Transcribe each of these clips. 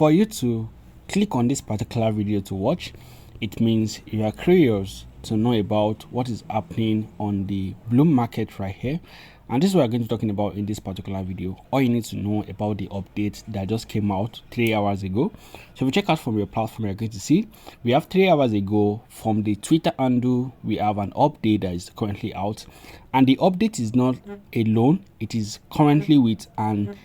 For you to click on this particular video to watch, it means you are curious to know about what is happening on the Blum market right here. And this is what we're going to be talking about in this particular video. All you need to know about the update that just came out 3 hours ago. So if you check out from your platform, you're going to see we have 3 hours ago from the Twitter handle, we have an update that is currently out. And the update is not alone, it is currently with an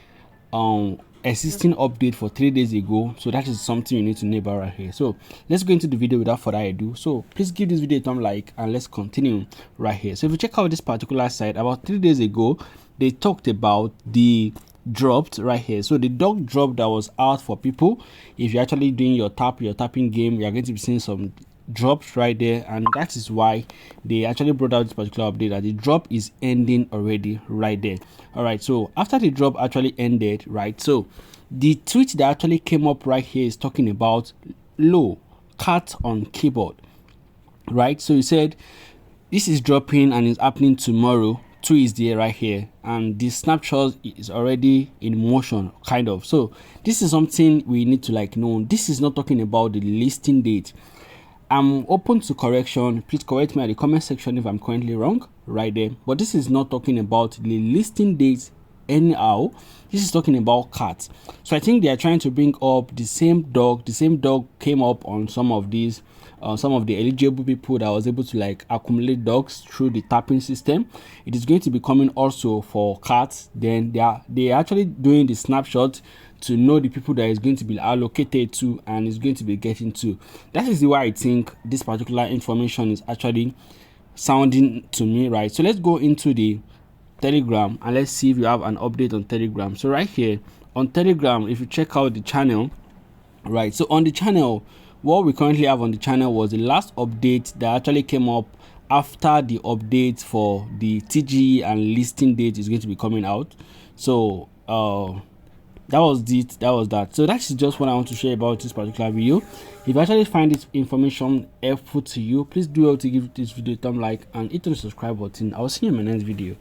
existing update for 3 days ago. So that is something you need to know about right here. So let's go into the video without further ado. So please give this video a thumb like and let's continue right here. So if you check out this particular site, about 3 days ago they talked about the dropped right here. So the dog drop that was out for people. If you're actually doing your tapping game, you're going to be seeing some drops right there, and that is why they actually brought out this particular update that the drop is ending already right there. All right, so after the drop actually ended, right, so the tweet that actually came up right here is talking about low cat on keyboard, right? So he said this is dropping and it's happening tomorrow. 2 is there right here, and the snapshot is already in motion kind of. So this is something we need to know. This is not talking about the listing date. I'm open to correction. Please correct me at the comment section if I'm currently wrong right there. But this is not talking about the listing date anyhow. This is talking about cats. So I think they are trying to bring up the same dog. The same dog came up on some of these, some of the eligible people that was able to accumulate dogs through the tapping system. It is going to be coming also for cats. Then they are actually doing the snapshot to know the people that is going to be allocated to and is going to be getting to. That is why I think this particular information is actually sounding to me right. So let's go into the Telegram and let's see if you have an update on Telegram. So right here on Telegram, if you check out the channel, right, so on the channel, what we currently have on the channel was the last update that actually came up after the update for the TGE and listing date is going to be coming out. So that was that. So that's just what I want to share about this particular video. If you actually find this information helpful to you, please do well to give this video a thumb like and hit the subscribe button. I'll see you in my next video.